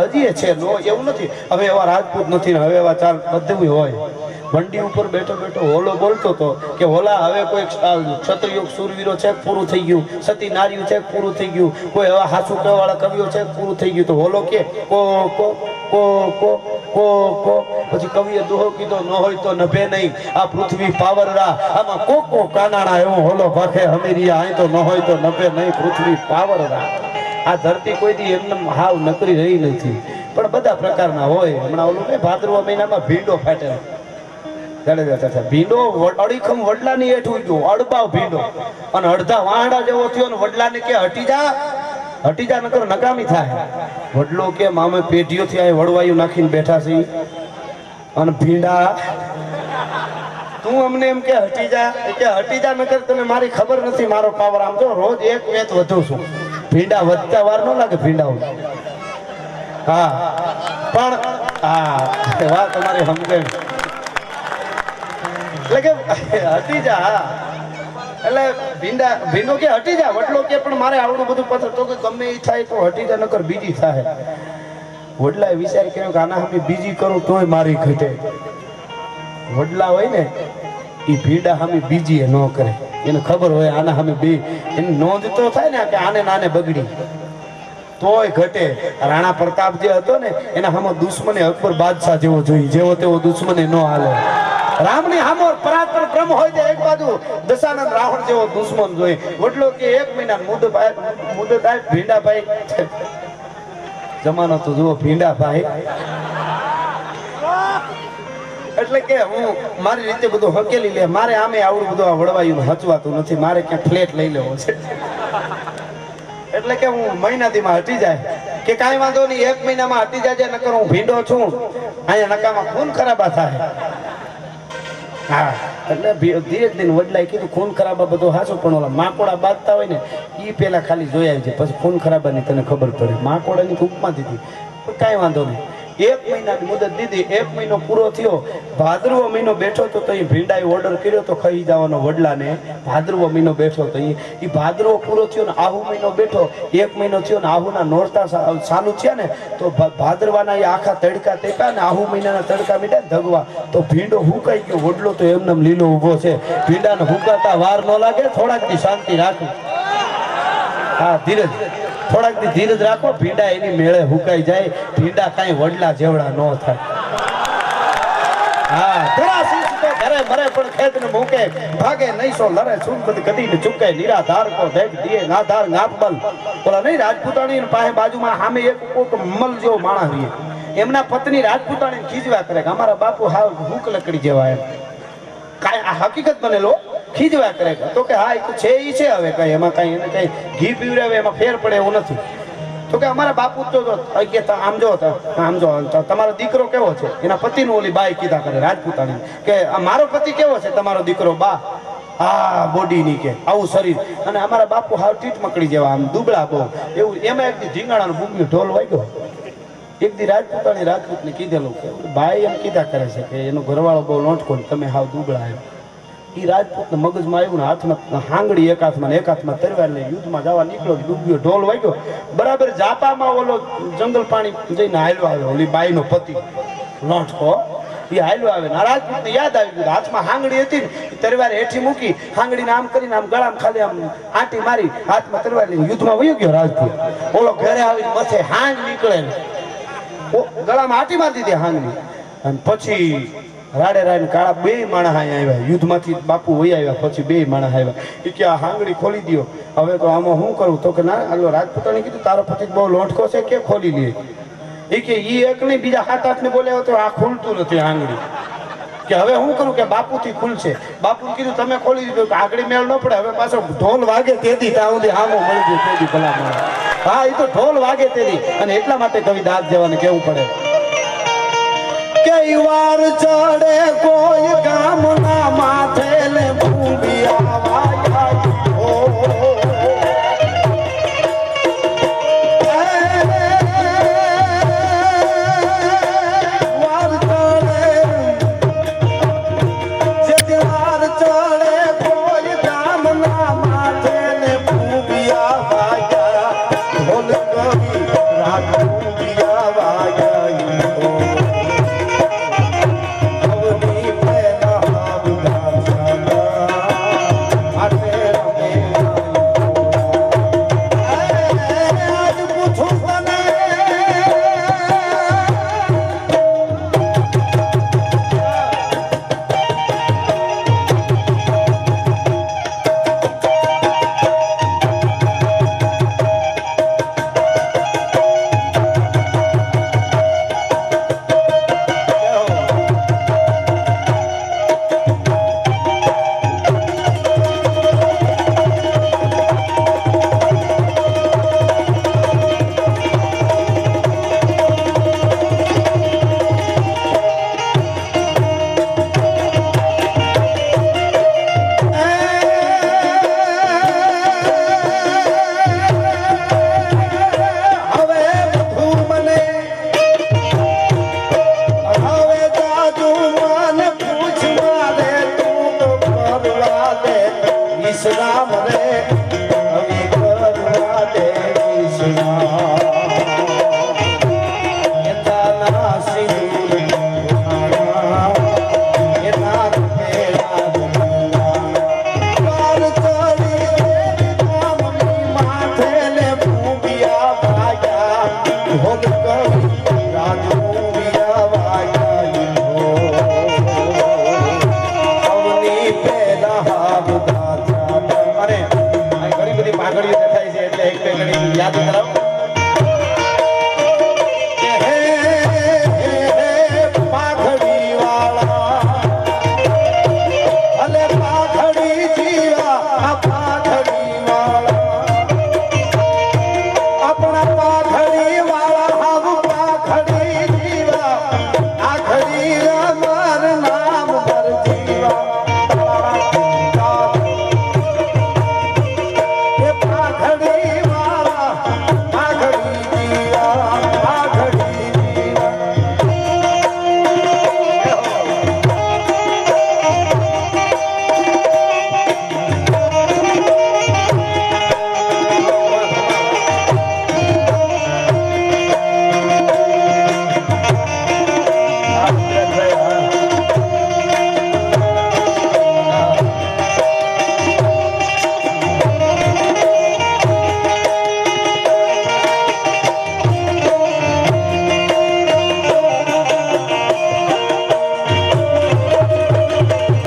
હજી છે નો એવું નથી હવે એવા રાજપૂત નથી ને હવે એવા ચાર બધું હોય વંડી ઉપર બેઠો બેઠો હોલો બોલતો તો કે હોલા હવે કોઈ ક્ષત્રિયો શૂરવીરો છે પૂરું થઈ ગયું સતી નારીઓ છે પૂરું થઈ ગયું કોઈ એવા હાસુ કહેવા વાળા કવિઓ છે પૂરું થઈ ગયું તો હોલો કે કો કો કો કો કો કો પછી કવિએ દોહો કીધો ન હોય તો નભે નહીં આ પૃથ્વી પાવરરા આમાં કોકો કાનાણા એવો હોલો ભાખે હમીરિયા અહીં તો ન હોય તો નભે નહીં પૃથ્વી પાવરરા આ ધરતી કોઈ દી એમને હાવ નકરી રહી નથી પણ બધા પ્રકારના હોય હમણાં ઓલું કે ભાદરવા મહિનામાં ભીંડો ફાટેલો ભીંડો અડીખમ વડલાની હેઠું ગયો અડબાવ ભીંડો અને અડધા વાહડા જેવો થયો ને વડલાને કે હટી જા નકર નકામી થાય વડલો કે મામે પેઢીઓથી આ વડવાયું નાખીને બેઠા છે અને ભીંડા તું અમને એમ કે હટી જા નકર તને મારી ખબર નથી મારો પાવર આમ જો રોજ એક વેત વધુ છું ભીંડા વધતા વાર ન લાગે ભીંડાઓ હા પણ હા વાત તમારી સમજણ એટલે કે હટી જા એટલે ભીંડો કે હટી જા વડલો કે પણ મારે આવડું બધું પથ્થર તો કે ગમે એ થાય તો હટી જા નકર બીજી થાય વડલાએ વિચાર કર્યો કે આના સામે બીજી કરું તોય મારી ઘટે વડલા હોય ને એ ભીંડા સામે બીજી એ ન કરે એને ખબર હોય આના સામે બે એની નોંધ તો થાય ને કે આને નાને બગડી તોય ઘટે રાણા પ્રતાપ જે હતો ને એના સામે દુશ્મને અકબર બાદશાહ જેવો જોઈએ જેવો તેવો દુશ્મને ન હાલે રામની હામો પરાક્રમ હોય છે એક બાજુ દશાનંદ રાવણ જેવો દુશ્મન જોઈએ વડલો કે 1 મહિના મુદત ભીંડાભાઈ જમાનો તો જુઓ ભીંડાભાઈ એટલે કે હું મારી રીતે બધું હકેલી લે મારે આમે આવડું બધું આ વડવાયું હચવાતું નથી મારે ક્યાં ફ્લેટ લઈ લેવો છે એટલે કે હું મહિનાથીમાં હટી જાય કે કાંઈ વાંધો નહીં 1 મહિનામાં હટી જાય નકર હું ભીંડો છું અહીંયા નકામાં ખૂન ખરાબા થાય હા એટલે ધીરે ધીરે વડલાએ કીધું ખૂન ખરાબા બધું હાચું પણ ઓલા માકોડા બાંધતા હોય ને એ પેલા ખાલી જોઈ આવી છે પછી ખૂન ખરાબાની તને ખબર પડે માકોડાની ઉપમા દીધી કાંઈ વાંધો નહીં 1 મહિનાની મુદત દીધી 1 મહિનો પૂરો થયો ભાદરવો મહિનો બેઠો તો એ ભીંડાએ ઓર્ડર કર્યો તો ખાઈ જવાનો વડલાને ભાદરવો મહિનો બેઠો તો એ ભાદરવો પૂરો થયો ને આહુ મહિનો બેઠો 1 મહિનો થયો ને આહુના નોરતા ચાલુ થયા ને તો ભાદરવાના એ આખા તડકા ટેકા ને આહુ મહિનાના તડકા મીઠા ધગવા તો ભીંડો હુકાઈ ગયો વડલો તો એમને લીલો ઊભો છે ભીંડાને હુકાતા વાર ન લાગે થોડાક દી શાંતિ રાખો હા ધીરજ થોડાક દી ધીરજ રાખો ભીંડા એની મેળે હુકાઈ જાય ભીંડા કાંઈ વડલા જેવડા ન થાય હા થોડા શીશ તો ઘરે મરે પણ ખેત ને મૂકે ભાગે નહીં સો લરે સુનબદ ગદી ને ચૂકે નિરાધાર કો દેખ દિયે નાધાર નાપબલ બોલા નહીં રાજપૂતાણી પાસે બાજુમાં સામે એક કોક મલ જેવો માણસ રહે એમના પત્ની રાજપૂતાણીને ખીજવા કરે કે અમારા બાપુ હાવ ભૂખ લકડી જેવા એમ કાંઈ આ હકીકત બનેલો ખીજવા કરે તો કે હા એ છે ઈ છે હવે કઈ એમાં કઈ એને કઈ ઘી પીવડાવે એમાં ફેર પડે એવું નથી તો કે અમારા બાપુ તો આમ જો તમારો દીકરો કેવો છે એના પતિનું ઓલી બાઈ કીધા કરે રાજપૂતાણી કે મારો પતિ કેવો છે તમારો દીકરો બા હા બોડીની કે આવું શરીર અને અમારા બાપુ હાવ ટીટ મકડી જેવા આમ દુબળા બહુ એવું એમાં એક દી ઢીંગાણાનો બૂમનો ઢોલ વાગ્યો એક દી રાજપૂતને કીધેલું કે ભાઈ એમ કીધા કરે છે કે એનો ઘરવાળો બહુ લોટકો તમે હાવ દુબળા એમ એ રાજપૂતને મગજમાં આવ્યું ને હાથમાં હાંગડી એક હાથમાં ને એક હાથમાં તરવાર લઈ યુદ્ધમાં જવા નીકળ્યો ડૂબ્યો ઢોલ વાગ્યો બરાબર જાપામાં ઓલો જંગલ પાણી જઈને હાલ્યો આવ્યો ઓલી બાઈનો પતિ લોટકો એ હાલ્યો આવે ને રાજપૂતને યાદ આવી ગયું હાથમાં હાંગડી હતી ને તરવાર હેઠી મૂકી હાંગડીને આમ કરીને આમ ગળામાં ખાલી આમ આંટી મારી હાથમાં તરવાર લઈને યુદ્ધમાં વયો ગયો રાજપૂત ઓલો ઘરે આવીને મથે હાંગ નીકળે ને ગળામાં આંટી મારી દીધી હાંગડી અને પછી રાડે રાડે કાળા બે માણસ અહીંયા આવ્યા યુદ્ધમાંથી બાપુ વહી આવ્યા પછી બે માણસ આવ્યા એ કે આ હાંગડી ખોલી દો હવે તો આમાં શું કરું તો કે ના આલો રાજપૂતાણી કીધું તારો પતિ બહુ લોટકો છે કે ખોલી લે એ કે ઈ એક નહીં બીજા 7-8 ને બોલ્યા તો આ ખુલતું નથી હાંગડી કે હવે શું કરું કે બાપુથી ખુલશે બાપુ કીધું તમે ખોલી દીધું કે આગળ મેળ ન પડે હવે પાછો ઢોલ વાગે તેથી ત્યાં સુધી હામો મળી ગયું તેથી ભલા મળે હા એ તો ઢોલ વાગે તેથી અને એટલા માટે કવિ દાદ જવાને કેવું પડે કઈ વાર ચડે કોઈ ગામના માથે ને ભૂંડિયા વાયા ઓ વાર ચડે જે વાર ચડે કોઈ ગામના માથે ને ભૂંડિયા વાયા ઢોલ કવિ રાગ ભૂંડિયા વિશ્રામ રે કવિ કરવા દે વિશ્રામ એતાના સિંદૂર એના તેરા કાર ચડી નામની માથે લે ભૂમિયા ભાગ્યા ભોગ કવિ રાજુ